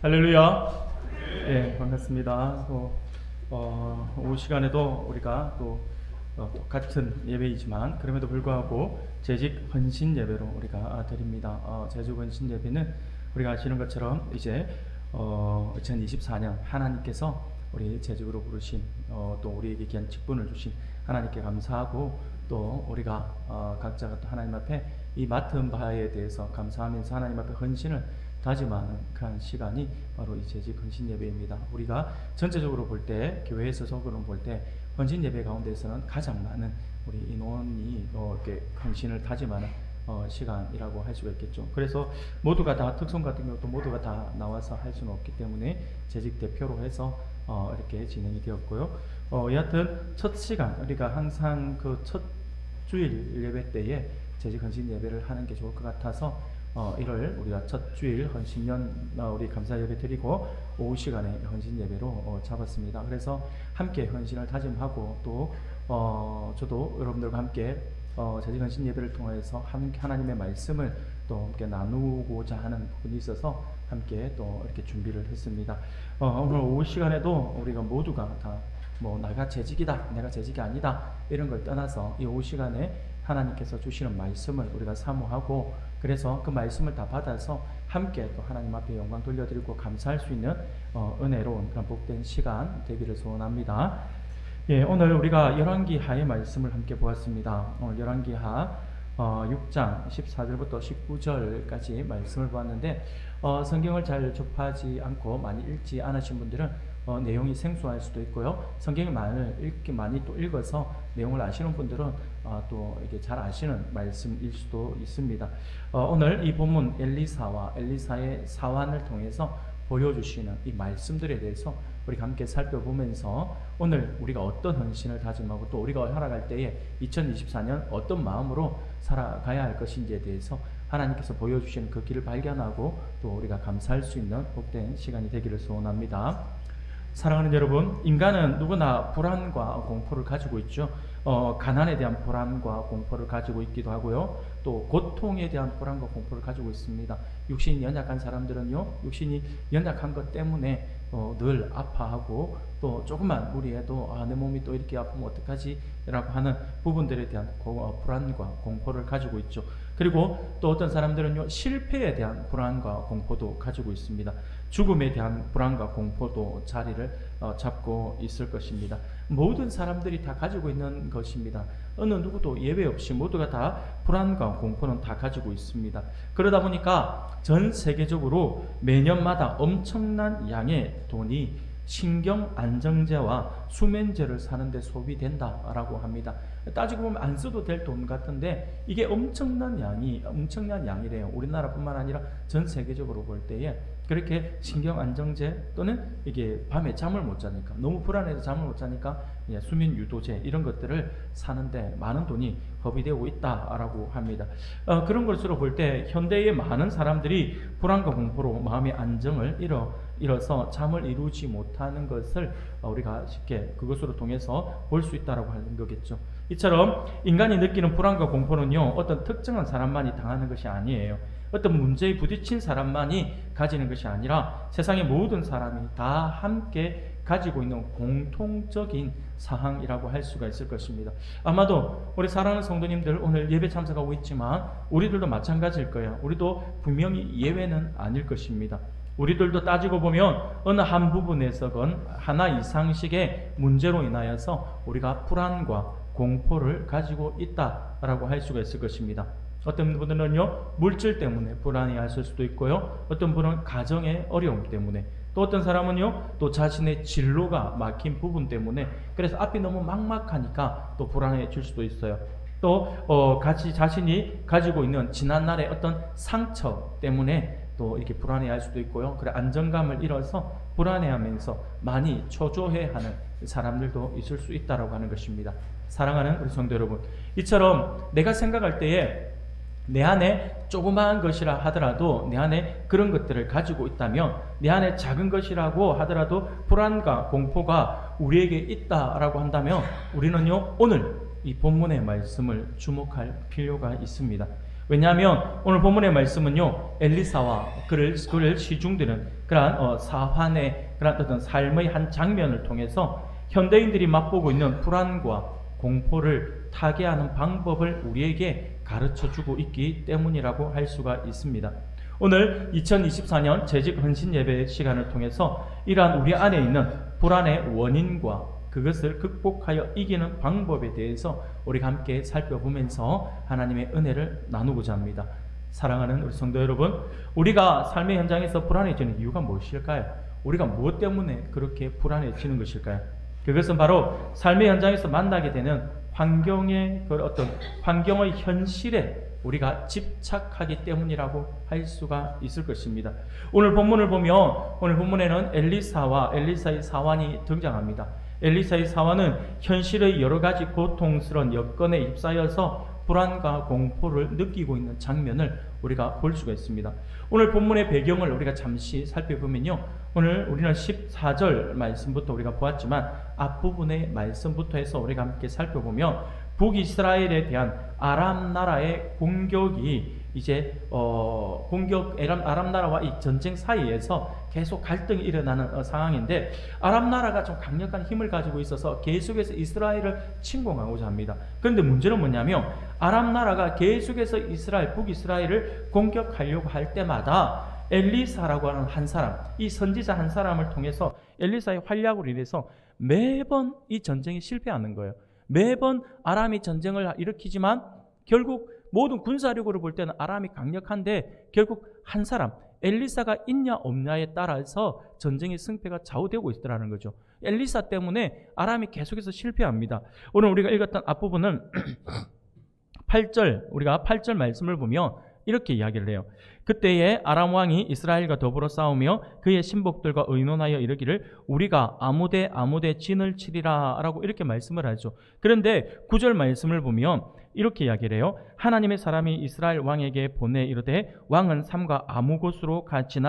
할렐루야. 예, 반갑습니다. 오후 시간에도 우리가 똑같은 예배이지만 그럼에도 불구하고 재직 헌신 예배로 우리가 드립니다. 재직 헌신 예배는 우리가 아시는 것처럼 이제 2024년 하나님께서 우리 재직으로 부르신 또 우리에게 귀한 직분을 주신 하나님께 감사하고 또 우리가 각자가 또 하나님 앞에 이 맡은 바에 대해서 감사하면서 하나님 앞에 헌신을 다짐하는 그런 시간이 바로 이 재직 헌신 예배입니다. 우리가 전체적으로 볼 때 교회에서 적으로 볼 때 헌신 예배 가운데서는 가장 많은 우리 인원이 이렇게 헌신을 다짐하는 시간이라고 할 수가 있겠죠. 그래서 모두가 다 특성 같은 경우도 모두가 다 나와서 할 수는 없기 때문에 재직 대표로 해서 이렇게 진행이 되었고요. 여하튼 첫 시간 우리가 항상 그 첫 주일 예배 때에 재직 헌신 예배를 하는 게 좋을 것 같아서 1월 우리가 첫 주일 헌신년 우리 감사 예배 드리고 오후 시간에 헌신 예배로 잡았습니다. 그래서 함께 헌신을 다짐하고 또 저도 여러분들과 함께 재직 헌신 예배를 통해서 하나님의 말씀을 또 함께 나누고자 하는 부분이 있어서 함께 또 이렇게 준비를 했습니다. 오늘 오후 시간에도 우리가 모두가 다 내가 재직이다, 내가 재직이 아니다 이런 걸 떠나서 이 오후 시간에 하나님께서 주시는 말씀을 우리가 사모하고 그래서 그 말씀을 다 받아서 함께 또 하나님 앞에 영광 돌려드리고 감사할 수 있는 은혜로운 그런 복된 시간 되기를 소원합니다. 예, 오늘 우리가 열왕기하의 말씀을 함께 보았습니다. 오늘 열왕기하 6장 14절부터 19절까지 말씀을 보았는데 성경을 잘 접하지 않고 많이 읽지 않으신 분들은 내용이 생소할 수도 있고요. 성경을 많이 또 읽어서 내용을 아시는 분들은 또 이게 잘 아시는 말씀일 수도 있습니다. 오늘 이 본문 엘리사의 사환을 통해서 보여주시는 이 말씀들에 대해서 우리가 함께 살펴보면서 오늘 우리가 어떤 헌신을 다짐하고 또 우리가 살아갈 때에 2024년 어떤 마음으로 살아가야 할 것인지에 대해서 하나님께서 보여주시는 그 길을 발견하고 또 우리가 감사할 수 있는 복된 시간이 되기를 소원합니다. 사랑하는 여러분, 인간은 누구나 불안과 공포를 가지고 있죠. 가난에 대한 불안과 공포를 가지고 있기도 하고요. 또 고통에 대한 불안과 공포를 가지고 있습니다. 육신이 연약한 사람들은요, 육신이 연약한 것 때문에 늘 아파하고 또 조금만 무리해도 내 몸이 또 이렇게 아프면 어떡하지? 라고 하는 부분들에 대한 불안과 공포를 가지고 있죠. 그리고 또 어떤 사람들은요, 실패에 대한 불안과 공포도 가지고 있습니다. 죽음에 대한 불안과 공포도 자리를 잡고 있을 것입니다. 모든 사람들이 다 가지고 있는 것입니다. 어느 누구도 예외 없이 모두가 다 불안과 공포는 다 가지고 있습니다. 그러다 보니까 전 세계적으로 매년마다 엄청난 양의 돈이 신경 안정제와 수면제를 사는데 소비된다라고 합니다. 따지고 보면 안 써도 될 돈 같은데 이게 엄청난 양이래요. 우리나라뿐만 아니라 전 세계적으로 볼 때에 그렇게 신경 안정제 또는 이게 밤에 잠을 못 자니까 너무 불안해서 잠을 못 자니까 수면 유도제 이런 것들을 사는데 많은 돈이 허비되고 있다라고 합니다. 그런 것으로 볼 때 현대의 많은 사람들이 불안과 공포로 마음의 안정을 잃어서 잠을 이루지 못하는 것을 우리가 쉽게 그것으로 통해서 볼 수 있다라고 하는 거겠죠. 이처럼 인간이 느끼는 불안과 공포는요, 어떤 특정한 사람만이 당하는 것이 아니에요. 어떤 문제에 부딪힌 사람만이 가지는 것이 아니라 세상의 모든 사람이 다 함께 가지고 있는 공통적인 사항이라고 할 수가 있을 것입니다. 아마도 우리 사랑하는 성도님들 오늘 예배 참석하고 있지만 우리들도 마찬가지일 거예요. 우리도 분명히 예외는 아닐 것입니다. 우리들도 따지고 보면 어느 한 부분에서건 하나 이상씩의 문제로 인하여서 우리가 불안과 공포를 가지고 있다라고 할 수가 있을 것입니다. 어떤 분들은요, 물질 때문에 불안해하실 수도 있고요. 어떤 분은 가정의 어려움 때문에, 또 어떤 사람은요, 또 자신의 진로가 막힌 부분 때문에, 그래서 앞이 너무 막막하니까 또 불안해질 수도 있어요. 또 같이 자신이 가지고 있는 지난날의 어떤 상처 때문에 또 이렇게 불안해할 수도 있고요. 그래 안정감을 잃어서 불안해하면서 많이 초조해하는 사람들도 있을 수 있다라고 하는 것입니다. 사랑하는 우리 성도 여러분, 이처럼 내가 생각할 때에 내 안에 조그마한 것이라 하더라도 내 안에 그런 것들을 가지고 있다면 내 안에 작은 것이라고 하더라도 불안과 공포가 우리에게 있다라고 한다면 우리는요 오늘 이 본문의 말씀을 주목할 필요가 있습니다. 왜냐하면 오늘 본문의 말씀은요, 엘리사와 그를 시중드는 그러한 사환의 그러한 어떤 삶의 한 장면을 통해서 현대인들이 맛보고 있는 불안과 공포를 타개하는 방법을 우리에게 가르쳐주고 있기 때문이라고 할 수가 있습니다. 오늘 2024년 재직 헌신 예배 시간을 통해서 이러한 우리 안에 있는 불안의 원인과 그것을 극복하여 이기는 방법에 대해서 우리가 함께 살펴보면서 하나님의 은혜를 나누고자 합니다. 사랑하는 우리 성도 여러분, 우리가 삶의 현장에서 불안해지는 이유가 무엇일까요? 우리가 무엇 때문에 그렇게 불안해지는 것일까요? 그것은 바로 삶의 현장에서 만나게 되는 환경의 그 어떤 환경의 현실에 우리가 집착하기 때문이라고 할 수가 있을 것입니다. 오늘 본문을 보면 오늘 본문에는 엘리사와 엘리사의 사환이 등장합니다. 엘리사의 사환은 현실의 여러 가지 고통스러운 여건에 휩싸여서 불안과 공포를 느끼고 있는 장면을 우리가 볼 수가 있습니다. 오늘 본문의 배경을 우리가 잠시 살펴보면요, 오늘 우리는 14절 말씀부터 우리가 보았지만 앞부분의 말씀부터 해서 우리가 함께 살펴보면 북이스라엘에 대한 아람 나라의 공격이 이제 아람 나라와 이 전쟁 사이에서 계속 갈등이 일어나는 상황인데, 아람 나라가 좀 강력한 힘을 가지고 있어서 계속해서 이스라엘을 침공하고자 합니다. 그런데 문제는 뭐냐면 아람 나라가 계속해서 북이스라엘을 공격하려고 할 때마다 엘리사라고 하는 한 사람, 이 선지자 한 사람을 통해서 엘리사의 활약으로 인해서 매번 이 전쟁이 실패하는 거예요. 매번 아람이 전쟁을 일으키지만 결국 모든 군사력으로 볼 때는 아람이 강력한데 결국 한 사람 엘리사가 있냐 없냐에 따라서 전쟁의 승패가 좌우되고 있더라는 거죠. 엘리사 때문에 아람이 계속해서 실패합니다. 오늘 우리가 읽었던 앞부분은 8절, 우리가 8절 말씀을 보면 이렇게 이야기를 해요. 그때에 아람 왕이 이스라엘과 더불어 싸우며 그의 신복들과 의논하여 이르기를 우리가 아무데 진을 치리라 라고 이렇게 말씀을 하죠. 그런데 9절 말씀을 보면 이렇게 이야기를 해요. 하나님의 사람이 이스라엘 왕에게 보내 이르되 왕은 삼가 아무 곳으로 가지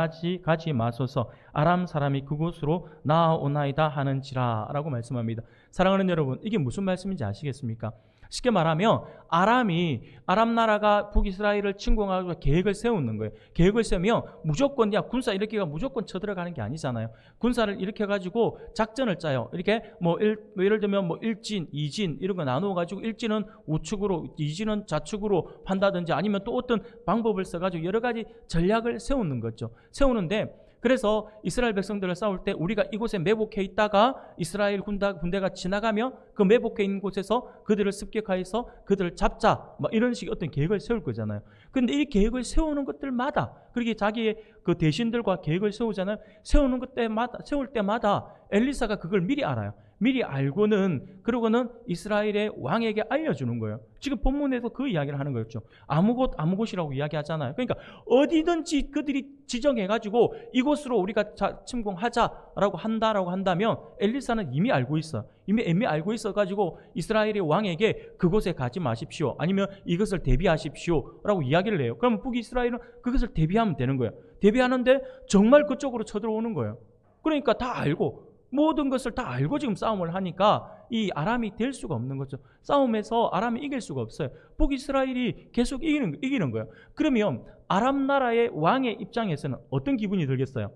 마소서 아람 사람이 그곳으로 나아오나이다 하는지라 라고 말씀합니다. 사랑하는 여러분, 이게 무슨 말씀인지 아시겠습니까? 쉽게 말하면 아람 나라가 북이스라엘을 침공하고 계획을 세우는 거예요. 계획을 세우면 무조건 군사 일으키가 무조건 쳐들어가는 게 아니잖아요. 군사를 일으켜 가지고 작전을 짜요. 이렇게 예를 들면 1진, 2진 이런 거 나누어 가지고 1진은 우측으로, 2진은 좌측으로 한다든지 아니면 또 어떤 방법을 써 가지고 여러 가지 전략을 세우는 거죠. 세우는데 그래서 이스라엘 백성들을 싸울 때 우리가 이곳에 매복해 있다가 이스라엘 군대가 지나가면 그 매복해 있는 곳에서 그들을 습격하여서 그들을 잡자, 이런 식의 어떤 계획을 세울 거잖아요. 그런데 이 계획을 세우는 것들마다, 그렇게 자기의 그 대신들과 계획을 세우잖아요. 세울 때마다 엘리사가 그걸 미리 알아요. 미리 알고는 그러고는 이스라엘의 왕에게 알려주는 거예요. 지금 본문에서 그 이야기를 하는 거였죠. 아무 곳이라고 이야기하잖아요. 그러니까 어디든지 그들이 지정해가지고 이곳으로 우리가 침공하자라고 한다면 엘리사는 이미 알고 있어. 이미 알고 있어가지고 이스라엘의 왕에게 그곳에 가지 마십시오. 아니면 이것을 대비하십시오라고 이야기를 해요. 그러면 북이스라엘은 그것을 대비하면 되는 거예요. 대비하는데 정말 그쪽으로 쳐들어오는 거예요. 그러니까 다 알고 모든 것을 다 알고 지금 싸움을 하니까 이 아람이 될 수가 없는 거죠. 싸움에서 아람이 이길 수가 없어요. 북이스라엘이 계속 이기는 거예요. 그러면 아람 나라의 왕의 입장에서는 어떤 기분이 들겠어요?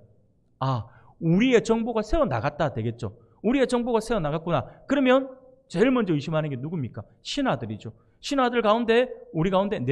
우리의 정보가 새어나갔다 되겠죠. 우리의 정보가 새어나갔구나. 그러면 제일 먼저 의심하는 게 누굽니까? 신하들이죠. 신하들 가운데 우리 가운데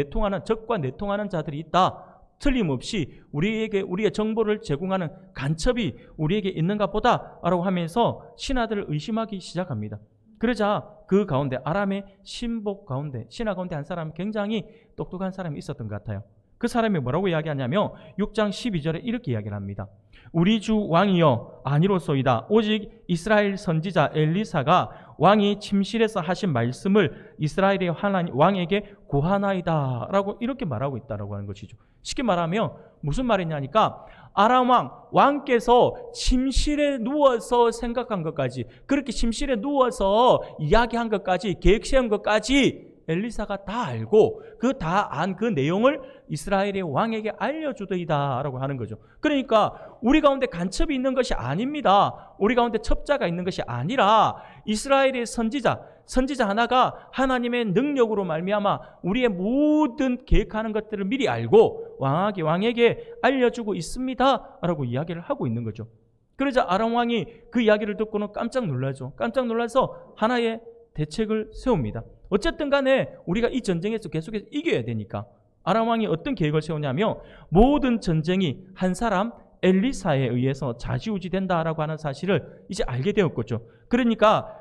적과 내통하는 자들이 있다. 틀림없이 우리의 정보를 제공하는 간첩이 우리에게 있는가 보다 라고 하면서 신하들을 의심하기 시작합니다. 그러자 그 가운데 아람의 신복 가운데 신하 가운데 한 사람, 굉장히 똑똑한 사람이 있었던 것 같아요. 그 사람이 뭐라고 이야기하냐면 6장 12절에 이렇게 이야기를 합니다. 우리 주 왕이여 아니로소이다. 오직 이스라엘 선지자 엘리사가 왕이 침실에서 하신 말씀을 이스라엘의 하나님 왕에게 고하나이다 라고 이렇게 말하고 있다라고 하는 것이죠. 쉽게 말하면 무슨 말이냐니까 아람 왕께서 침실에 누워서 생각한 것까지, 그렇게 침실에 누워서 이야기한 것까지, 계획 세운 것까지 엘리사가 다 알고 다 안 그 내용을 이스라엘의 왕에게 알려주더이다 라고 하는 거죠. 그러니까 우리 가운데 간첩이 있는 것이 아닙니다. 우리 가운데 첩자가 있는 것이 아니라 이스라엘의 선지자, 선지자 하나가 하나님의 능력으로 말미암아 우리의 모든 계획하는 것들을 미리 알고 왕에게 알려주고 있습니다 라고 이야기를 하고 있는 거죠. 그러자 아람 왕이 그 이야기를 듣고는 깜짝 놀라죠. 깜짝 놀라서 하나의 대책을 세웁니다. 어쨌든 간에 우리가 이 전쟁에서 계속해서 이겨야 되니까 아람 왕이 어떤 계획을 세우냐면 모든 전쟁이 한 사람 엘리사에 의해서 좌지우지된다라고 하는 사실을 이제 알게 되었겠죠. 그러니까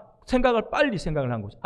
빨리 생각을 한 거죠.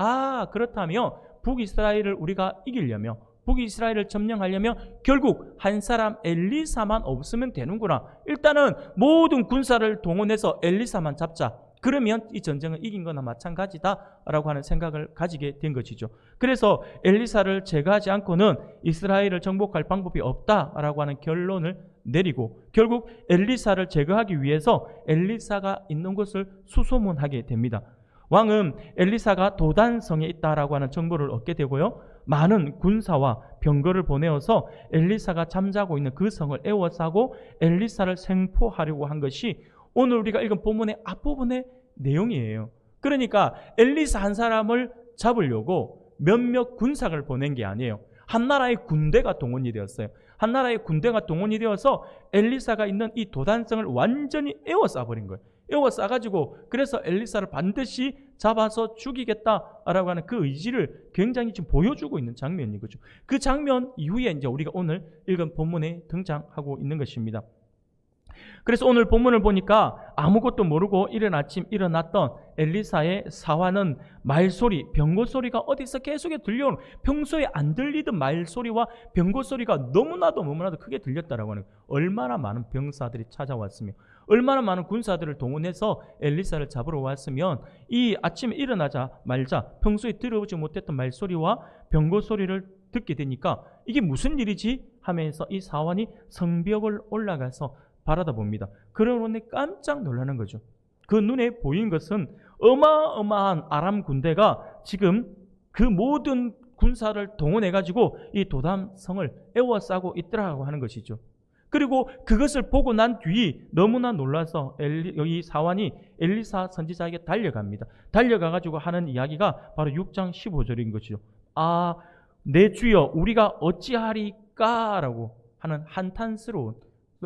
그렇다면 북이스라엘을 우리가 이기려면, 북이스라엘을 점령하려면 결국 한 사람 엘리사만 없으면 되는구나. 일단은 모든 군사를 동원해서 엘리사만 잡자. 그러면 이 전쟁을 이긴 거나 마찬가지다라고 하는 생각을 가지게 된 것이죠. 그래서 엘리사를 제거하지 않고는 이스라엘을 정복할 방법이 없다라고 하는 결론을 내리고 결국 엘리사를 제거하기 위해서 엘리사가 있는 곳을 수소문하게 됩니다. 왕은 엘리사가 도단성에 있다라고 하는 정보를 얻게 되고요. 많은 군사와 병거를 보내어서 엘리사가 잠자고 있는 그 성을 에워싸고 엘리사를 생포하려고 한 것이 오늘 우리가 읽은 본문의 앞부분의 내용이에요. 그러니까 엘리사 한 사람을 잡으려고 몇몇 군사를 보낸 게 아니에요. 한 나라의 군대가 동원이 되었어요. 한 나라의 군대가 동원이 되어서 엘리사가 있는 이 도단성을 완전히 에워싸버린 거예요. 에워싸가지고 그래서 엘리사를 반드시 잡아서 죽이겠다라고 하는 그 의지를 굉장히 지금 보여주고 있는 장면인 거죠. 그 장면 이후에 이제 우리가 오늘 읽은 본문에 등장하고 있는 것입니다. 그래서 오늘 본문을 보니까 아무것도 모르고 이른 아침 일어났던 엘리사의 사환은 말소리, 병거소리가 어디서 계속 들려오는, 평소에 안 들리던 말소리와 병거소리가 너무나도 크게 들렸다라고 하는 거예요. 얼마나 많은 병사들이 찾아왔으며 얼마나 많은 군사들을 동원해서 엘리사를 잡으러 왔으면 이 아침에 일어나자 말자 평소에 들어오지 못했던 말소리와 병거소리를 듣게 되니까 이게 무슨 일이지 하면서 이 사환이 성벽을 올라가서 바라다 봅니다. 그러니 깜짝 놀라는 거죠. 그 눈에 보인 것은 어마어마한 아람 군대가 지금 그 모든 군사를 동원해가지고 이 도단성을 에워싸고 있더라고 하는 것이죠. 그리고 그것을 보고 난 뒤 너무나 놀라서 여기 사환이 엘리사 선지자에게 달려갑니다. 달려가가지고 하는 이야기가 바로 6장 15절인 것이죠. 내 주여 우리가 어찌하리까? 라고 하는 한탄스러운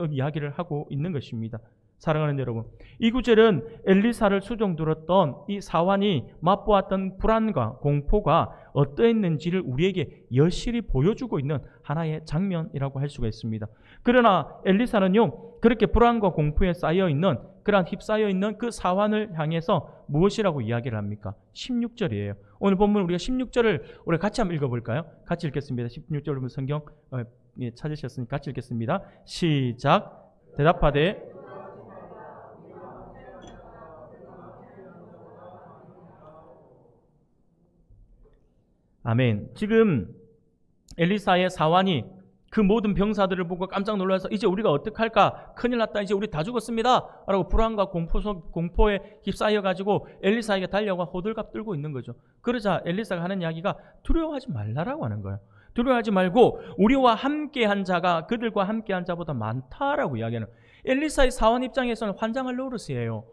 이야기를 하고 있는 것입니다. 사랑하는 여러분, 이 구절은 엘리사를 수종들었던 이 사환이 맛보았던 불안과 공포가 어떠했는지를 우리에게 여실히 보여주고 있는 하나의 장면이라고 할 수가 있습니다. 그러나 엘리사는요, 그렇게 불안과 공포에 쌓여있는, 그러한 휩싸여 있는 그 사환을 향해서 무엇이라고 이야기를 합니까? 16절이에요. 오늘 본문 우리가 16절을 우리 같이 한번 읽어볼까요? 같이 읽겠습니다. 16절 성경 찾으셨으니 같이 읽겠습니다. 시작. 대답하되 아멘. 지금 엘리사의 사환이 그 모든 병사들을 보고 깜짝 놀라서 이제 우리가 어떡할까? 큰일 났다. 이제 우리 다 죽었습니다. 라고 불안과 공포에 휩싸여가지고 엘리사에게 달려가 호들갑 떨고 있는 거죠. 그러자 엘리사가 하는 이야기가 두려워하지 말라라고 하는 거예요. 두려워하지 말고 우리와 함께한 자가 그들과 함께한 자보다 많다라고 이야기하는 거예요. 엘리사의 사환 입장에서는 환장할 노릇이에요.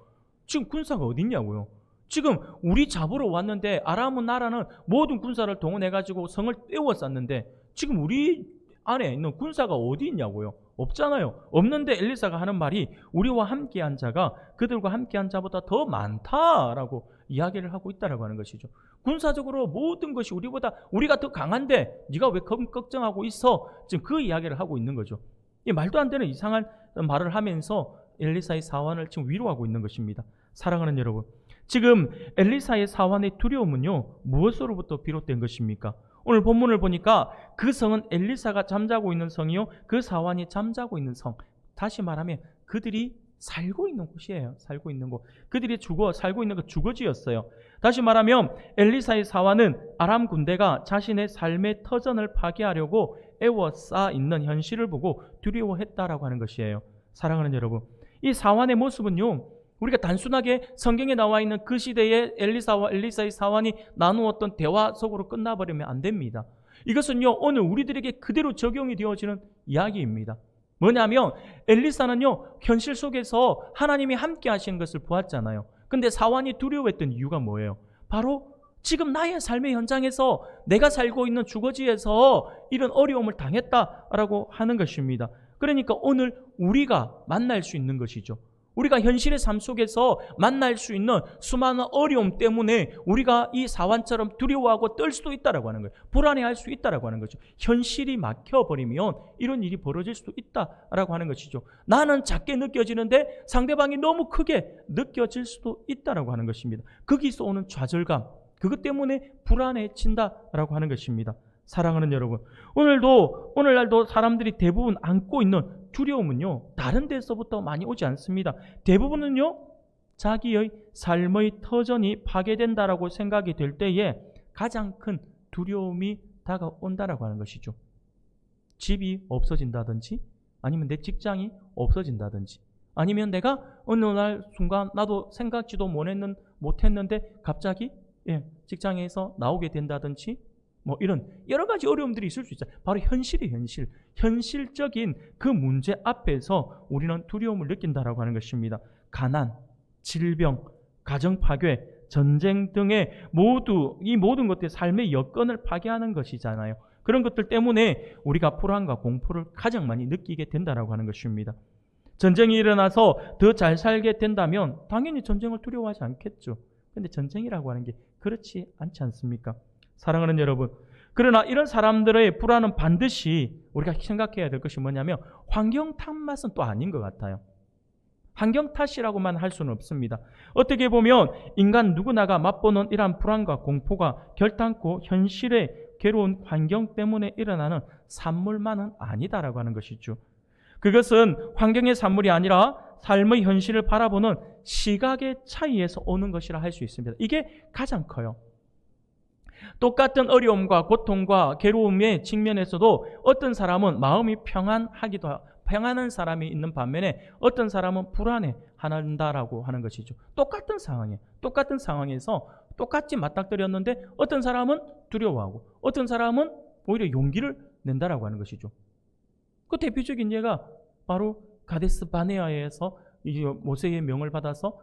지금 군사가 어디 있냐고요. 지금 우리 잡으러 왔는데 아람 나라는 모든 군사를 동원해가지고 성을 떼워쌌는데 지금 우리 안에 있는 군사가 어디 있냐고요. 없잖아요. 없는데 엘리사가 하는 말이 우리와 함께한 자가 그들과 함께한 자보다 더 많다라고 이야기를 하고 있다라고 하는 것이죠. 군사적으로 모든 것이 우리가 더 강한데 네가 왜 걱정하고 있어? 지금 그 이야기를 하고 있는 거죠. 이 말도 안 되는 이상한 말을 하면서 엘리사의 사환을 지금 위로하고 있는 것입니다. 사랑하는 여러분, 지금 엘리사의 사환의 두려움은요, 무엇으로부터 비롯된 것입니까? 오늘 본문을 보니까 그 성은 엘리사가 잠자고 있는 성이요, 그 사환이 잠자고 있는 성. 다시 말하면 그들이 살고 있는 곳이에요. 살고 있는 곳. 그들이 살고 있는 그 주거지였어요. 다시 말하면 엘리사의 사환은 아람 군대가 자신의 삶의 터전을 파괴하려고 에워싸 있는 현실을 보고 두려워했다라고 하는 것이에요. 사랑하는 여러분, 이 사환의 모습은요, 우리가 단순하게 성경에 나와 있는 그 시대의 엘리사와 엘리사의 사환이 나누었던 대화 속으로 끝나버리면 안 됩니다. 이것은요, 오늘 우리들에게 그대로 적용이 되어지는 이야기입니다. 뭐냐면 엘리사는요, 현실 속에서 하나님이 함께 하시는 것을 보았잖아요. 근데 사환이 두려워했던 이유가 뭐예요? 바로 지금 나의 삶의 현장에서 내가 살고 있는 주거지에서 이런 어려움을 당했다라고 하는 것입니다. 그러니까 오늘 우리가 만날 수 있는 것이죠. 우리가 현실의 삶 속에서 만날 수 있는 수많은 어려움 때문에 우리가 이 사환처럼 두려워하고 떨 수도 있다라고 하는 거예요. 불안해할 수 있다라고 하는 거죠. 현실이 막혀버리면 이런 일이 벌어질 수도 있다라고 하는 것이죠. 나는 작게 느껴지는데 상대방이 너무 크게 느껴질 수도 있다라고 하는 것입니다. 거기서 오는 좌절감, 그것 때문에 불안해진다라고 하는 것입니다. 사랑하는 여러분, 오늘날도 사람들이 대부분 안고 있는 두려움은요, 다른 데서부터 많이 오지 않습니다. 대부분은요, 자기의 삶의 터전이 파괴된다라고 생각이 될 때에 가장 큰 두려움이 다가온다라고 하는 것이죠. 집이 없어진다든지, 아니면 내 직장이 없어진다든지, 아니면 내가 어느 날 순간 나도 생각지도 못했는데 갑자기 직장에서 나오게 된다든지, 이런 여러 가지 어려움들이 있을 수 있죠. 바로 현실이 현실적인 그 문제 앞에서 우리는 두려움을 느낀다라고 하는 것입니다. 가난, 질병, 가정 파괴, 전쟁 등의 이 모든 것들이 삶의 여건을 파괴하는 것이잖아요. 그런 것들 때문에 우리가 불안과 공포를 가장 많이 느끼게 된다라고 하는 것입니다. 전쟁이 일어나서 더 잘 살게 된다면 당연히 전쟁을 두려워하지 않겠죠. 그런데 전쟁이라고 하는 게 그렇지 않지 않습니까? 사랑하는 여러분, 그러나 이런 사람들의 불안은 반드시 우리가 생각해야 될 것이 뭐냐면 환경 탓만은 또 아닌 것 같아요. 환경 탓이라고만 할 수는 없습니다. 어떻게 보면 인간 누구나가 맛보는 이러한 불안과 공포가 결단코 현실의 괴로운 환경 때문에 일어나는 산물만은 아니다라고 하는 것이죠. 그것은 환경의 산물이 아니라 삶의 현실을 바라보는 시각의 차이에서 오는 것이라 할 수 있습니다. 이게 가장 커요. 똑같은 어려움과 고통과 괴로움의 측면에서도 어떤 사람은 마음이 평안한 사람이 있는 반면에 어떤 사람은 불안해한다라고 하는 것이죠. 똑같은 상황에서 똑같이 맞닥뜨렸는데 어떤 사람은 두려워하고 어떤 사람은 오히려 용기를 낸다라고 하는 것이죠. 그 대표적인 예가 바로 가데스 바네아에서 모세의 명을 받아서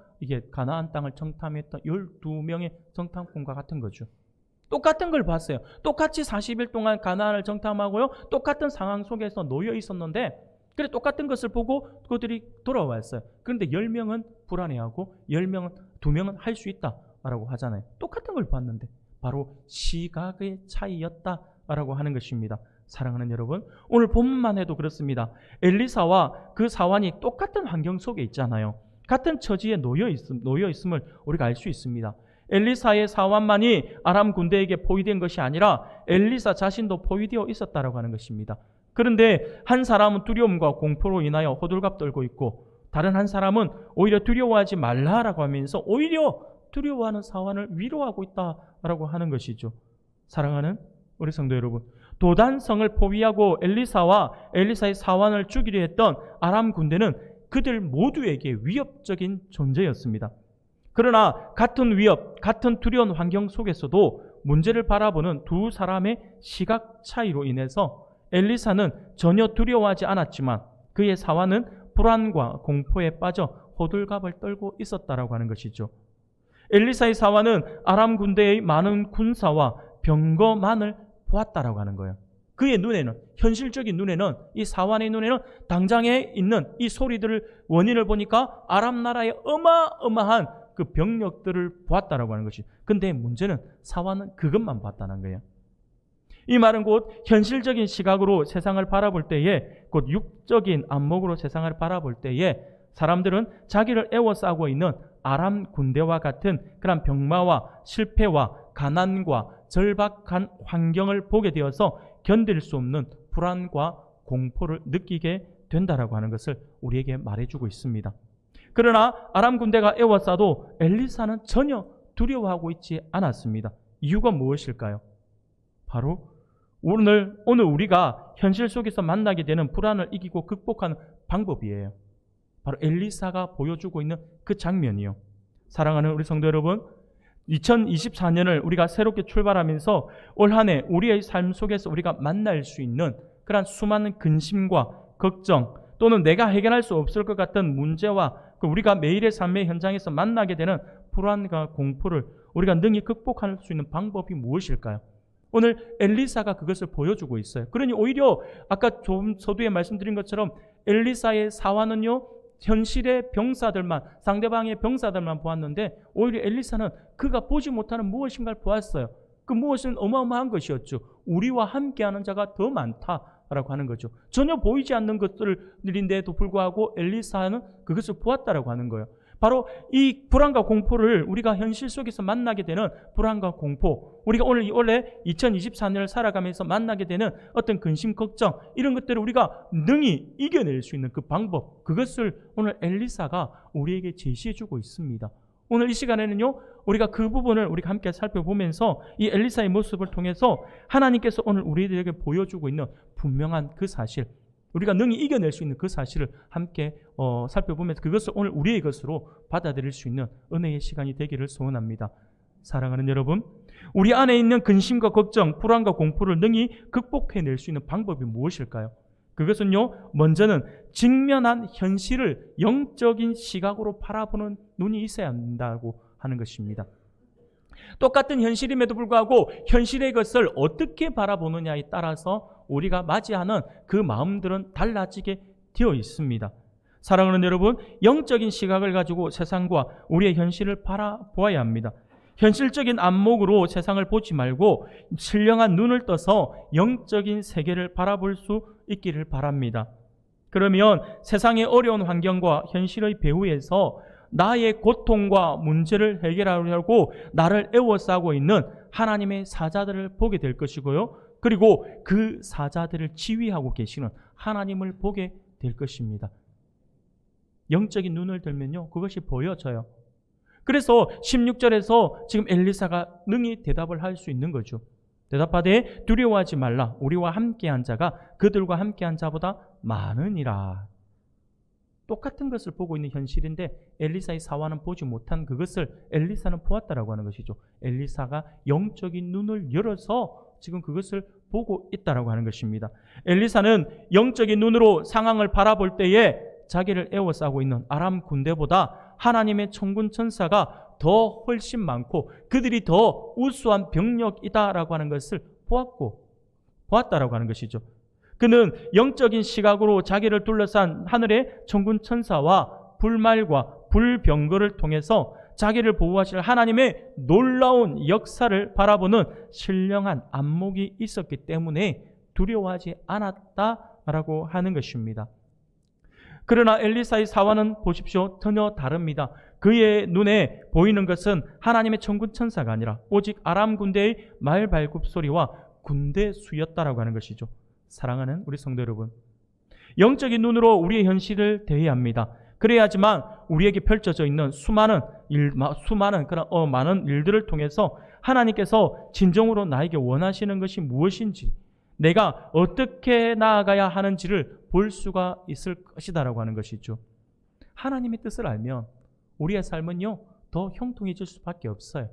가나안 땅을 정탐했던 12명의 정탐꾼과 같은 거죠. 똑같은 걸 봤어요. 똑같이 40일 동안 가나안을 정탐하고요. 똑같은 상황 속에서 놓여 있었는데 그래 똑같은 것을 보고 그들이 돌아왔어요. 그런데 10명은 불안해하고 2명은 할 수 있다라고 하잖아요. 똑같은 걸 봤는데 바로 시각의 차이였다라고 하는 것입니다. 사랑하는 여러분, 오늘 본문만 해도 그렇습니다. 엘리사와 그 사환이 똑같은 환경 속에 있잖아요. 같은 처지에 놓여 있음을 우리가 알 수 있습니다. 엘리사의 사환만이 아람 군대에게 포위된 것이 아니라 엘리사 자신도 포위되어 있었다라고 하는 것입니다. 그런데 한 사람은 두려움과 공포로 인하여 호들갑 떨고 있고 다른 한 사람은 오히려 두려워하지 말라라고 하면서 오히려 두려워하는 사환을 위로하고 있다라고 하는 것이죠. 사랑하는 우리 성도 여러분, 도단성을 포위하고 엘리사와 엘리사의 사환을 죽이려 했던 아람 군대는 그들 모두에게 위협적인 존재였습니다. 그러나 같은 위협, 같은 두려운 환경 속에서도 문제를 바라보는 두 사람의 시각 차이로 인해서 엘리사는 전혀 두려워하지 않았지만 그의 사환은 불안과 공포에 빠져 호들갑을 떨고 있었다라고 하는 것이죠. 엘리사의 사환은 아람 군대의 많은 군사와 병거만을 보았다라고 하는 거예요. 그의 눈에는, 현실적인 눈에는, 이 사환의 눈에는 당장에 있는 이 소리들을 원인을 보니까 아람 나라의 어마어마한 그 병력들을 보았다라고 하는 것이. 근데 문제는 사환은 그것만 봤다는 거예요. 이 말은 곧 현실적인 시각으로 세상을 바라볼 때에, 곧 육적인 안목으로 세상을 바라볼 때에 사람들은 자기를 에워싸고 있는 아람 군대와 같은 그런 병마와 실패와 가난과 절박한 환경을 보게 되어서 견딜 수 없는 불안과 공포를 느끼게 된다라고 하는 것을 우리에게 말해주고 있습니다. 그러나 아람 군대가 에워싸도 엘리사는 전혀 두려워하고 있지 않았습니다. 이유가 무엇일까요? 바로 오늘 우리가 현실 속에서 만나게 되는 불안을 이기고 극복하는 방법이에요. 바로 엘리사가 보여주고 있는 그 장면이요. 사랑하는 우리 성도 여러분, 2024년을 우리가 새롭게 출발하면서 올 한 해 우리의 삶 속에서 우리가 만날 수 있는 그런 수많은 근심과 걱정 또는 내가 해결할 수 없을 것 같은 문제와 우리가 매일의 삶의 현장에서 만나게 되는 불안과 공포를 우리가 능히 극복할 수 있는 방법이 무엇일까요? 오늘 엘리사가 그것을 보여주고 있어요. 그러니 오히려 아까 좀 서두에 말씀드린 것처럼 엘리사의 사화는요, 현실의 병사들만, 상대방의 병사들만 보았는데 오히려 엘리사는 그가 보지 못하는 무엇인가를 보았어요. 그 무엇은 어마어마한 것이었죠. 우리와 함께하는 자가 더 많다라고 하는 거죠. 전혀 보이지 않는 것들인데도 불구하고 엘리사는 그것을 보았다라고 하는 거예요. 바로 이 불안과 공포를 우리가 현실 속에서 만나게 되는 불안과 공포, 우리가 오늘 원래 2024년을 살아가면서 만나게 되는 어떤 근심, 걱정, 이런 것들을 우리가 능히 이겨낼 수 있는 그 방법, 그것을 오늘 엘리사가 우리에게 제시해주고 있습니다. 오늘 이 시간에는요, 우리가 그 부분을 우리가 함께 살펴보면서 이 엘리사의 모습을 통해서 하나님께서 오늘 우리들에게 보여주고 있는 분명한 그 사실, 우리가 능히 이겨낼 수 있는 그 사실을 함께 살펴보면서 그것을 오늘 우리의 것으로 받아들일 수 있는 은혜의 시간이 되기를 소원합니다. 사랑하는 여러분, 우리 안에 있는 근심과 걱정, 불안과 공포를 능히 극복해낼 수 있는 방법이 무엇일까요? 그것은요, 먼저는 직면한 현실을 영적인 시각으로 바라보는 눈이 있어야 한다고 하는 것입니다. 똑같은 현실임에도 불구하고 현실의 것을 어떻게 바라보느냐에 따라서 우리가 맞이하는 그 마음들은 달라지게 되어 있습니다. 사랑하는 여러분, 영적인 시각을 가지고 세상과 우리의 현실을 바라보아야 합니다. 현실적인 안목으로 세상을 보지 말고 신령한 눈을 떠서 영적인 세계를 바라볼 수 있기를 바랍니다. 그러면 세상의 어려운 환경과 현실의 배후에서 나의 고통과 문제를 해결하려고 나를 애워싸고 있는 하나님의 사자들을 보게 될 것이고요. 그리고 그 사자들을 지휘하고 계시는 하나님을 보게 될 것입니다. 영적인 눈을 들면요, 그것이 보여져요. 그래서 16절에서 지금 엘리사가 능히 대답을 할 수 있는 거죠. 대답하되 두려워하지 말라. 우리와 함께한 자가 그들과 함께한 자보다 많으니라. 똑같은 것을 보고 있는 현실인데 엘리사의 사화는 보지 못한 그것을 엘리사는 보았다라고 하는 것이죠. 엘리사가 영적인 눈을 열어서 지금 그것을 보고 있다라고 하는 것입니다. 엘리사는 영적인 눈으로 상황을 바라볼 때에 자기를 에워싸고 있는 아람 군대보다 하나님의 천군 천사가 더 훨씬 많고 그들이 더 우수한 병력이다라고 하는 것을 보았다라고 하는 것이죠. 그는 영적인 시각으로 자기를 둘러싼 하늘의 천군 천사와 불말과 불병거를 통해서 자기를 보호하실 하나님의 놀라운 역사를 바라보는 신령한 안목이 있었기 때문에 두려워하지 않았다라고 하는 것입니다. 그러나 엘리사의 사화는 보십시오, 전혀 다릅니다. 그의 눈에 보이는 것은 하나님의 천군 천사가 아니라 오직 아람 군대의 말 발굽 소리와 군대 수였다라고 하는 것이죠. 사랑하는 우리 성도 여러분, 영적인 눈으로 우리의 현실을 대해야 합니다. 그래야지만 우리에게 펼쳐져 있는 수많은 그런 많은 일들을 통해서 하나님께서 진정으로 나에게 원하시는 것이 무엇인지, 내가 어떻게 나아가야 하는지를 볼 수가 있을 것이다라고 하는 것이죠. 하나님의 뜻을 알면 우리의 삶은요, 더 형통해질 수밖에 없어요.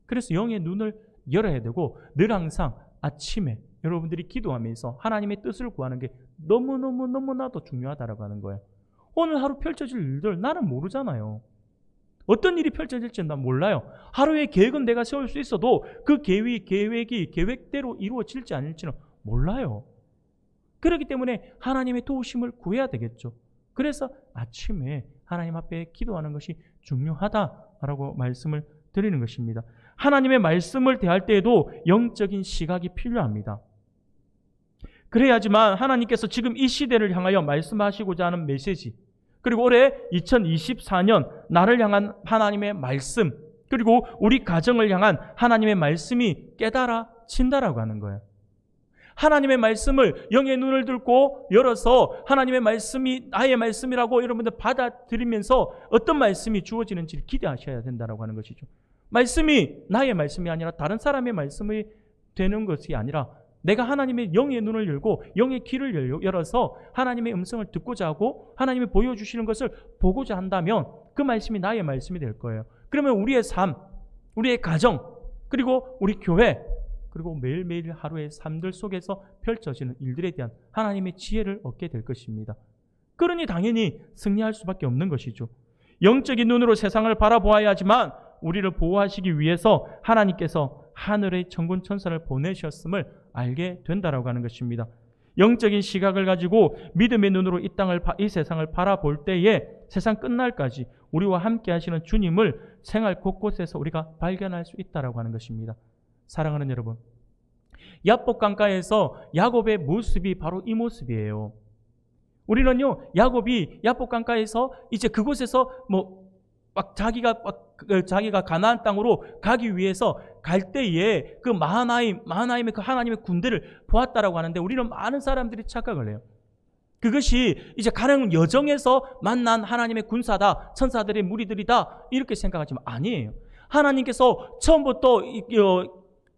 그래서 영의 눈을 열어야 되고 늘 항상 아침에 여러분들이 기도하면서 하나님의 뜻을 구하는 게 너무나도 중요하다라고 하는 거예요. 오늘 하루 펼쳐질 일들 나는 모르잖아요. 어떤 일이 펼쳐질지 난 몰라요. 하루의 계획은 내가 세울 수 있어도 그 계획이 계획대로 이루어질지 아닐지는 몰라요. 그렇기 때문에 하나님의 도우심을 구해야 되겠죠. 그래서 아침에 하나님 앞에 기도하는 것이 중요하다라고 말씀을 드리는 것입니다. 하나님의 말씀을 대할 때에도 영적인 시각이 필요합니다. 그래야지만 하나님께서 지금 이 시대를 향하여 말씀하시고자 하는 메시지, 그리고 올해 2024년 나를 향한 하나님의 말씀, 그리고 우리 가정을 향한 하나님의 말씀이 깨달아진다라고 하는 거예요. 하나님의 말씀을 영의 눈을 들고 열어서 하나님의 말씀이 나의 말씀이라고 여러분들 받아들이면서 어떤 말씀이 주어지는지를 기대하셔야 된다라고 하는 것이죠. 말씀이 나의 말씀이 아니라 다른 사람의 말씀이 되는 것이 아니라 내가 하나님의 영의 눈을 열고 영의 귀를 열어서 하나님의 음성을 듣고자 하고 하나님이 보여주시는 것을 보고자 한다면 그 말씀이 나의 말씀이 될 거예요. 그러면 우리의 삶, 우리의 가정, 그리고 우리 교회, 그리고 매일매일 하루의 삶들 속에서 펼쳐지는 일들에 대한 하나님의 지혜를 얻게 될 것입니다. 그러니 당연히 승리할 수밖에 없는 것이죠. 영적인 눈으로 세상을 바라보아야 하지만 우리를 보호하시기 위해서 하나님께서 하늘의 천군 천사를 보내셨음을 알게 된다라고 하는 것입니다. 영적인 시각을 가지고 믿음의 눈으로 이 세상을 바라볼 때에 세상 끝날까지 우리와 함께 하시는 주님을 생활 곳곳에서 우리가 발견할 수 있다라고 하는 것입니다. 사랑하는 여러분, 야복 강가에서 야곱의 모습이 바로 이 모습이에요. 우리는요, 야곱이 야복 강가에서 이제 그곳에서 자기가 가나안 땅으로 가기 위해서 갈 때에 그 마하나임의 그 하나님의 군대를 보았다라고 하는데, 우리는 많은 사람들이 착각을 해요. 그것이 이제 가는 여정에서 만난 하나님의 군사다, 천사들의 무리들이다, 이렇게 생각하지만 아니에요. 하나님께서 처음부터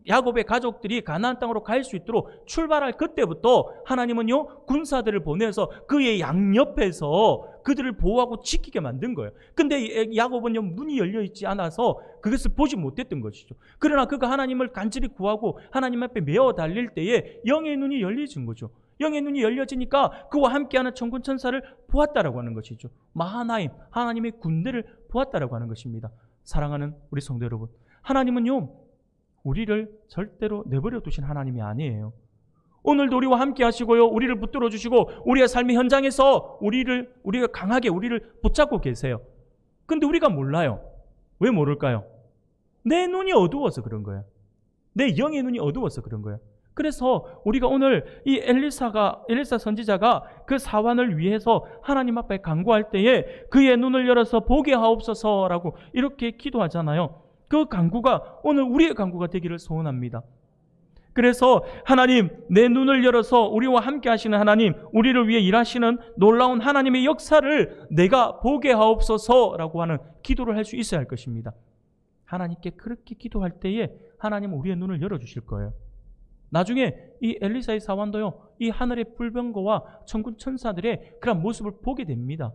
야곱의 가족들이 가나안 땅으로 갈 수 있도록 출발할 그때부터 하나님은요, 군사들을 보내서 그의 양옆에서 그들을 보호하고 지키게 만든 거예요. 근데 야곱은요, 눈이 열려 있지 않아서 그것을 보지 못했던 것이죠. 그러나 그가 하나님을 간절히 구하고 하나님 앞에 메어 달릴 때에 영의 눈이 열려진 거죠. 영의 눈이 열려지니까 그와 함께하는 천군 천사를 보았다라고 하는 것이죠. 마하나임, 하나님의 군대를 보았다라고 하는 것입니다. 사랑하는 우리 성도 여러분, 하나님은요, 우리를 절대로 내버려 두신 하나님이 아니에요. 오늘도 우리와 함께 하시고요, 우리를 붙들어 주시고 우리의 삶의 현장에서 우리가 강하게 우리를 붙잡고 계세요. 근데 우리가 몰라요. 왜 모를까요? 내 눈이 어두워서 그런 거예요. 내 영의 눈이 어두워서 그런 거예요. 그래서 우리가 오늘 이 엘리사 선지자가 그 사환을 위해서 하나님 앞에 간구할 때에 그의 눈을 열어서 보게 하옵소서라고 이렇게 기도하잖아요. 그 간구가 오늘 우리의 간구가 되기를 소원합니다. 그래서 하나님, 내 눈을 열어서 우리와 함께 하시는 하나님, 우리를 위해 일하시는 놀라운 하나님의 역사를 내가 보게 하옵소서라고 하는 기도를 할 수 있어야 할 것입니다. 하나님께 그렇게 기도할 때에 하나님은 우리의 눈을 열어주실 거예요. 나중에 이 엘리사의 사환도요, 이 하늘의 불병거와 천군 천사들의 그런 모습을 보게 됩니다.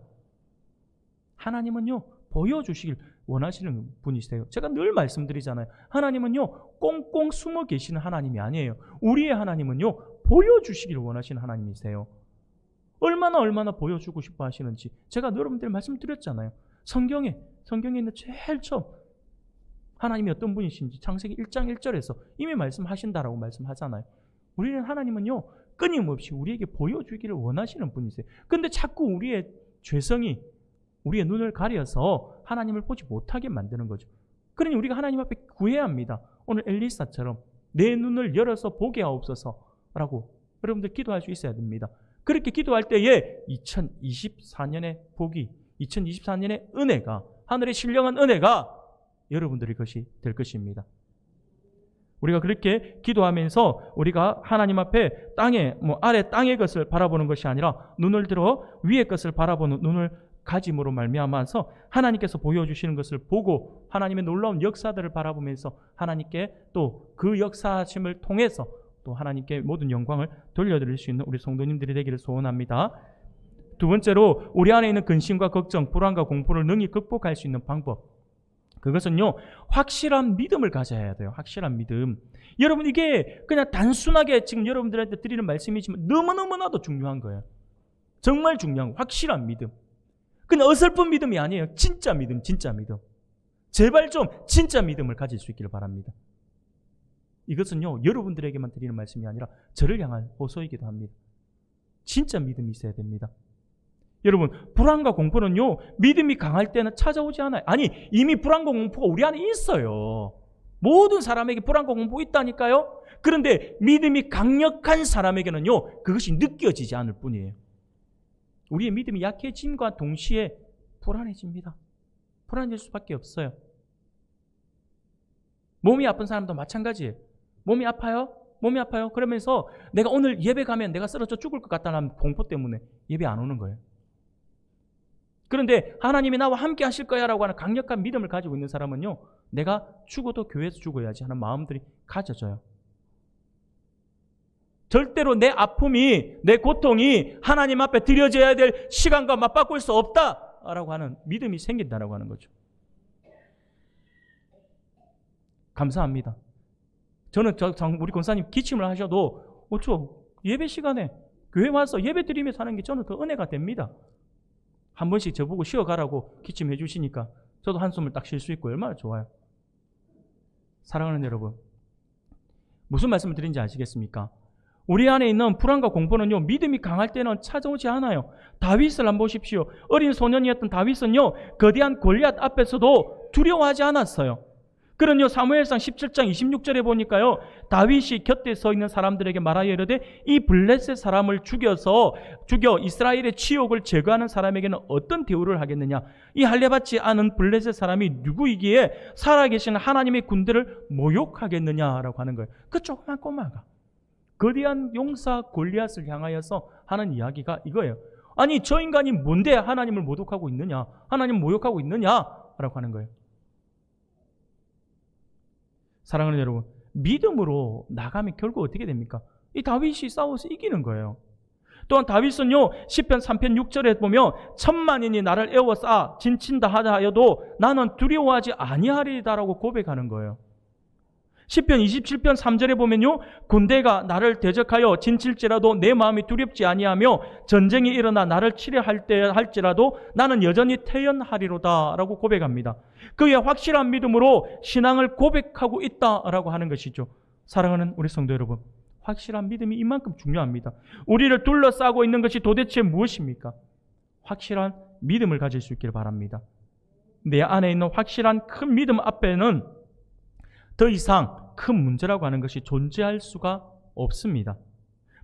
하나님은요, 보여주시길 원하시는 분이세요. 제가 늘 말씀드리잖아요. 하나님은요, 꽁꽁 숨어 계시는 하나님이 아니에요. 우리의 하나님은요, 보여주시길 원하시는 하나님이세요. 얼마나 보여주고 싶어 하시는지 제가 여러분들 말씀드렸잖아요. 성경에 있는 제일 처음 하나님이 어떤 분이신지 창세기 1장 1절에서 이미 말씀하신다라고 말씀하잖아요. 우리는 하나님은요, 끊임없이 우리에게 보여주기를 원하시는 분이세요. 근데 자꾸 우리의 죄성이 우리의 눈을 가려서 하나님을 보지 못하게 만드는 거죠. 그러니 우리가 하나님 앞에 구해야 합니다. 오늘 엘리사처럼 내 눈을 열어서 보게 하옵소서라고 여러분들 기도할 수 있어야 됩니다. 그렇게 기도할 때에 2024년의 복이, 2024년의 은혜가, 하늘의 신령한 은혜가 여러분들의 것이 될 것입니다. 우리가 그렇게 기도하면서 우리가 하나님 앞에 아래 땅의 것을 바라보는 것이 아니라 눈을 들어 위의 것을 바라보는 눈을 가짐으로 말미암아서 하나님께서 보여주시는 것을 보고 하나님의 놀라운 역사들을 바라보면서 하나님께 또 그 역사하심을 통해서 또 하나님께 모든 영광을 돌려드릴 수 있는 우리 성도님들이 되기를 소원합니다. 두 번째로, 우리 안에 있는 근심과 걱정, 불안과 공포를 능히 극복할 수 있는 방법, 그것은요, 확실한 믿음을 가져야 돼요. 확실한 믿음. 여러분, 이게 그냥 단순하게 지금 여러분들한테 드리는 말씀이지만 너무너무나도 중요한 거예요. 정말 중요한 거, 확실한 믿음. 그냥 어설픈 믿음이 아니에요. 진짜 믿음, 진짜 믿음. 제발 좀 진짜 믿음을 가질 수 있기를 바랍니다. 이것은요, 여러분들에게만 드리는 말씀이 아니라 저를 향한 호소이기도 합니다. 진짜 믿음이 있어야 됩니다. 여러분, 불안과 공포는요, 믿음이 강할 때는 찾아오지 않아요. 아니, 이미 불안과 공포가 우리 안에 있어요. 모든 사람에게 불안과 공포가 있다니까요. 그런데 믿음이 강력한 사람에게는요, 그것이 느껴지지 않을 뿐이에요. 우리의 믿음이 약해짐과 동시에 불안해집니다. 불안해질 수밖에 없어요. 몸이 아픈 사람도 마찬가지예요. 몸이 아파요? 몸이 아파요? 그러면서 내가 오늘 예배 가면 내가 쓰러져 죽을 것 같다는 공포 때문에 예배 안 오는 거예요. 그런데 하나님이 나와 함께 하실 거야 라고 하는 강력한 믿음을 가지고 있는 사람은요, 내가 죽어도 교회에서 죽어야지 하는 마음들이 가져져요. 절대로 내 아픔이, 내 고통이 하나님 앞에 드려져야 될 시간과 맞바꿀 수 없다라고 하는 믿음이 생긴다라고 하는 거죠. 감사합니다. 저는 우리 권사님 기침을 하셔도 예배 시간에 교회 와서 예배 드리면서 하는 게 저는 더 은혜가 됩니다. 한 번씩 저보고 쉬어가라고 기침해 주시니까 저도 한숨을 딱 쉴 수 있고 얼마나 좋아요. 사랑하는 여러분, 무슨 말씀을 드린지 아시겠습니까? 우리 안에 있는 불안과 공포는요, 믿음이 강할 때는 찾아오지 않아요. 다윗을 한번 보십시오. 어린 소년이었던 다윗은요, 거대한 골리앗 앞에서도 두려워하지 않았어요. 그런요, 사무엘상 17장 26절에 보니까요, 다윗이 곁에 서 있는 사람들에게 말하여 이르되 이 블레셋 사람을 죽여 이스라엘의 치욕을 제거하는 사람에게는 어떤 대우를 하겠느냐? 이 할례받지 않은 블레셋 사람이 누구이기에 살아계신 하나님의 군대를 모욕하겠느냐라고 하는 거예요. 그 조그만 꼬마가 거대한 용사 골리앗을 향하여서 하는 이야기가 이거예요. 아니, 저 인간이 뭔데 하나님을 모독하고 있느냐? 하나님을 모욕하고 있느냐라고 하는 거예요. 사랑하는 여러분, 믿음으로 나가면 결국 어떻게 됩니까? 이 다윗이 싸워서 이기는 거예요. 또한 다윗은요, 시편 3편 6절에 보면 1000만인이 나를 에워싸 진친다 하여도 나는 두려워하지 아니하리다라고 고백하는 거예요. 시편 27편 3절에 보면요, 군대가 나를 대적하여 진칠지라도 내 마음이 두렵지 아니하며 전쟁이 일어나 나를 치려 할지라도 나는 여전히 태연하리로다라고 고백합니다. 그의 확실한 믿음으로 신앙을 고백하고 있다라고 하는 것이죠. 사랑하는 우리 성도 여러분, 확실한 믿음이 이만큼 중요합니다. 우리를 둘러싸고 있는 것이 도대체 무엇입니까? 확실한 믿음을 가질 수 있기를 바랍니다. 내 안에 있는 확실한 큰 믿음 앞에는 더 이상 큰 문제라고 하는 것이 존재할 수가 없습니다.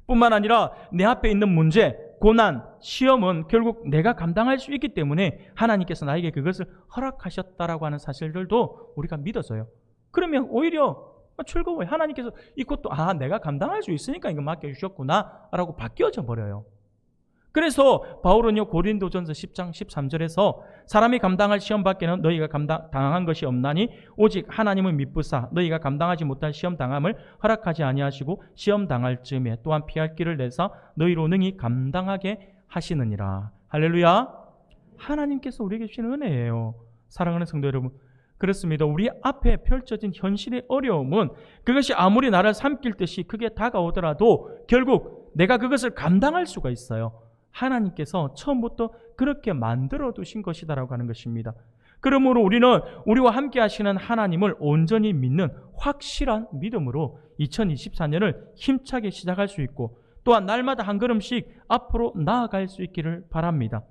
뿐만 아니라 내 앞에 있는 문제, 고난, 시험은 결국 내가 감당할 수 있기 때문에 하나님께서 나에게 그것을 허락하셨다라고 하는 사실들도 우리가 믿어져요. 그러면 오히려 즐거워요. 하나님께서 이것도 내가 감당할 수 있으니까 이거 맡겨주셨구나 라고 바뀌어져 버려요. 그래서 바울은요, 고린도전서 10장 13절에서 사람이 감당할 시험 밖에는 너희가 당한 것이 없나니 오직 하나님은 미쁘사 너희가 감당하지 못할 시험 당함을 허락하지 아니하시고 시험 당할 즈음에 또한 피할 길을 내사 너희로 능히 감당하게 하시느니라. 할렐루야. 하나님께서 우리에게 주시는 은혜예요. 사랑하는 성도 여러분, 그렇습니다. 우리 앞에 펼쳐진 현실의 어려움은 그것이 아무리 나를 삼킬 듯이 크게 다가오더라도 결국 내가 그것을 감당할 수가 있어요. 하나님께서 처음부터 그렇게 만들어 두신 것이다라고 하는 것입니다. 그러므로 우리는 우리와 함께 하시는 하나님을 온전히 믿는 확실한 믿음으로 2024년을 힘차게 시작할 수 있고 또한 날마다 한 걸음씩 앞으로 나아갈 수 있기를 바랍니다.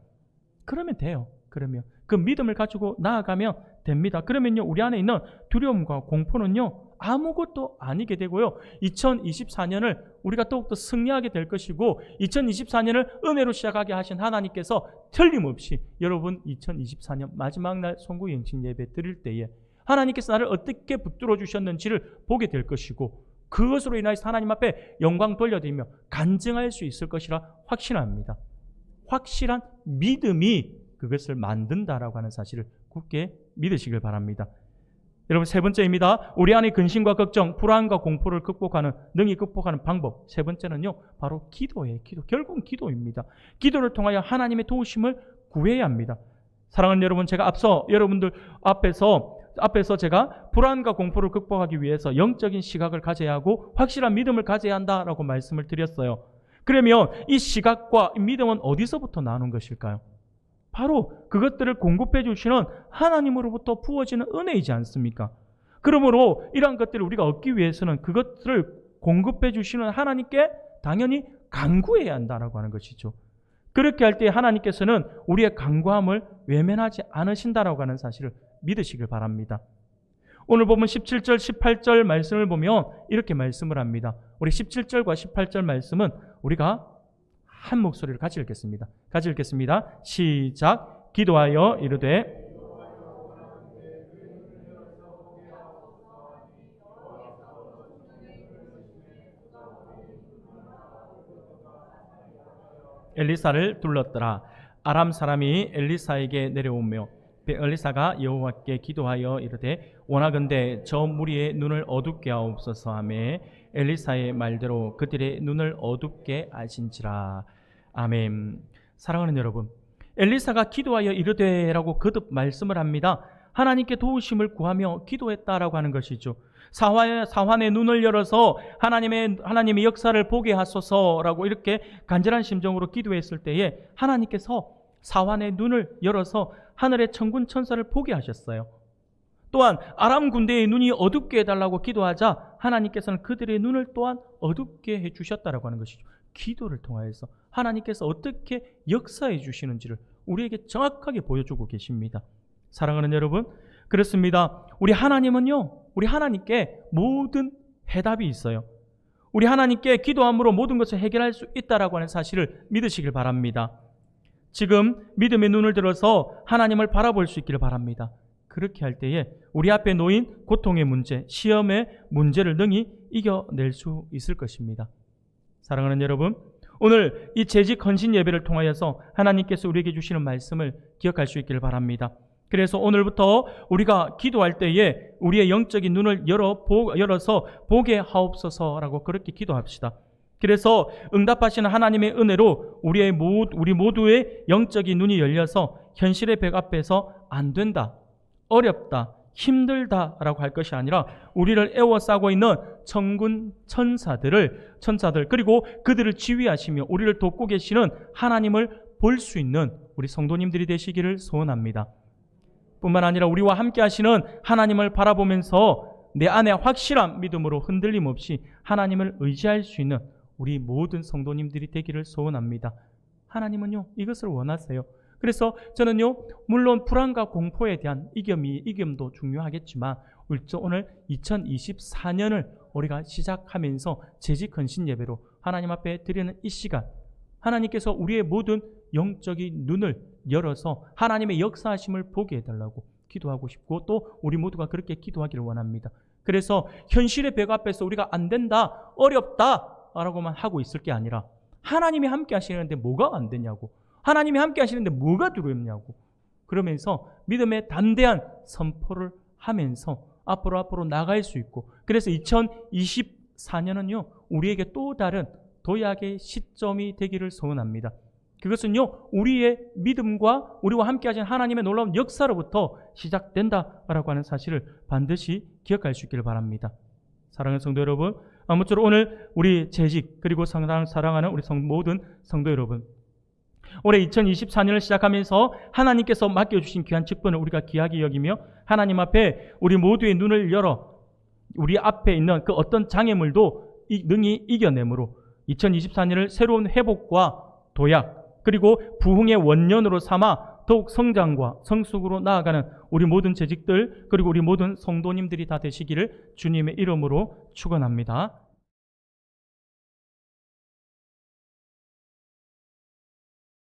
그러면 돼요. 그러면 그 믿음을 가지고 나아가면 됩니다. 그러면요, 우리 안에 있는 두려움과 공포는요, 아무것도 아니게 되고요, 2024년을 우리가 더욱더 승리하게 될 것이고 2024년을 은혜로 시작하게 하신 하나님께서 틀림없이 여러분 2024년 마지막 날 송구영신 예배 드릴 때에 하나님께서 나를 어떻게 붙들어 주셨는지를 보게 될 것이고 그것으로 인하여서 하나님 앞에 영광 돌려드리며 간증할 수 있을 것이라 확신합니다. 확실한 믿음이 그것을 만든다라고 하는 사실을 굳게 믿으시길 바랍니다. 여러분, 세 번째입니다. 우리 안의 근심과 걱정, 불안과 공포를 능히 극복하는 방법. 세 번째는요, 바로 기도예요. 결국은 기도입니다. 기도를 통하여 하나님의 도우심을 구해야 합니다. 사랑하는 여러분, 제가 앞서 여러분들 앞에서 제가 불안과 공포를 극복하기 위해서 영적인 시각을 가져야 하고 확실한 믿음을 가져야 한다라고 말씀을 드렸어요. 그러면 이 시각과 믿음은 어디서부터 나오는 것일까요? 바로 그것들을 공급해 주시는 하나님으로부터 부어지는 은혜이지 않습니까? 그러므로 이러한 것들을 우리가 얻기 위해서는 그것들을 공급해 주시는 하나님께 당연히 간구해야 한다라고 하는 것이죠. 그렇게 할 때 하나님께서는 우리의 간구함을 외면하지 않으신다라고 하는 사실을 믿으시길 바랍니다. 오늘 보면 17절, 18절 말씀을 보면 이렇게 말씀을 합니다. 우리 17절과 18절 말씀은 우리가 한 목소리를 같이 읽겠습니다. 같이 읽겠습니다. 시작. 기도하여 이르되 엘리사를 둘렀더라. 아람 사람이 엘리사에게 내려오며 엘리사가 여호와께 기도하여 이르되 원하건대 저 무리의 눈을 어둡게 하옵소서 하매 엘리사의 말대로 그들의 눈을 어둡게 하신지라. 아멘. 사랑하는 여러분, 엘리사가 기도하여 이르되라고 거듭 말씀을 합니다. 하나님께 도우심을 구하며 기도했다라고 하는 것이죠. 사환의 눈을 열어서 하나님의 역사를 보게 하소서라고 이렇게 간절한 심정으로 기도했을 때에 하나님께서 사환의 눈을 열어서 하늘의 천군 천사를 보게 하셨어요. 또한 아람 군대의 눈이 어둡게 해달라고 기도하자 하나님께서는 그들의 눈을 또한 어둡게 해주셨다라고 하는 것이죠. 기도를 통하여서 하나님께서 어떻게 역사해 주시는지를 우리에게 정확하게 보여주고 계십니다. 사랑하는 여러분, 그렇습니다. 우리 하나님은요, 우리 하나님께 모든 해답이 있어요. 우리 하나님께 기도함으로 모든 것을 해결할 수 있다라고 하는 사실을 믿으시길 바랍니다. 지금 믿음의 눈을 들어서 하나님을 바라볼 수 있기를 바랍니다. 그렇게 할 때에 우리 앞에 놓인 고통의 문제, 시험의 문제를 능히 이겨낼 수 있을 것입니다. 사랑하는 여러분, 오늘 이 재직 헌신 예배를 통하여서 하나님께서 우리에게 주시는 말씀을 기억할 수 있기를 바랍니다. 그래서 오늘부터 우리가 기도할 때에 우리의 영적인 눈을 열어서 보게 하옵소서라고 그렇게 기도합시다. 그래서 응답하시는 하나님의 은혜로 우리 모두의 영적인 눈이 열려서 현실의 벽 앞에서 안 된다, 어렵다, 힘들다라고 할 것이 아니라 우리를 애워싸고 있는 천군 천사들 그리고 그들을 지휘하시며 우리를 돕고 계시는 하나님을 볼 수 있는 우리 성도님들이 되시기를 소원합니다. 뿐만 아니라 우리와 함께 하시는 하나님을 바라보면서 내 안에 확실한 믿음으로 흔들림 없이 하나님을 의지할 수 있는 우리 모든 성도님들이 되기를 소원합니다. 하나님은요, 이것을 원하세요. 그래서 저는요, 물론 불안과 공포에 대한 이김도 중요하겠지만 오늘 2024년을 우리가 시작하면서 재직 헌신 예배로 하나님 앞에 드리는 이 시간, 하나님께서 우리의 모든 영적인 눈을 열어서 하나님의 역사하심을 보게 해달라고 기도하고 싶고 또 우리 모두가 그렇게 기도하기를 원합니다. 그래서 현실의 벽 앞에서 우리가 안 된다, 어렵다 라고만 하고 있을 게 아니라 하나님이 함께 하시는데 뭐가 안 되냐고, 하나님이 함께 하시는데 뭐가 두렵냐고, 그러면서 믿음의 담대한 선포를 하면서 앞으로 나갈 수 있고, 그래서 2024년은요 우리에게 또 다른 도약의 시점이 되기를 소원합니다. 그것은요 우리의 믿음과 우리와 함께 하신 하나님의 놀라운 역사로부터 시작된다라고 하는 사실을 반드시 기억할 수 있기를 바랍니다. 사랑하는 성도 여러분, 아무쪼록 오늘 우리 재직 그리고 사랑하는 우리 모든 성도 여러분, 올해 2024년을 시작하면서 하나님께서 맡겨주신 귀한 직분을 우리가 귀하게 여기며 하나님 앞에 우리 모두의 눈을 열어 우리 앞에 있는 그 어떤 장애물도 능히 이겨내므로 2024년을 새로운 회복과 도약 그리고 부흥의 원년으로 삼아 더욱 성장과 성숙으로 나아가는 우리 모든 재직들 그리고 우리 모든 성도님들이 다 되시기를 주님의 이름으로 축원합니다.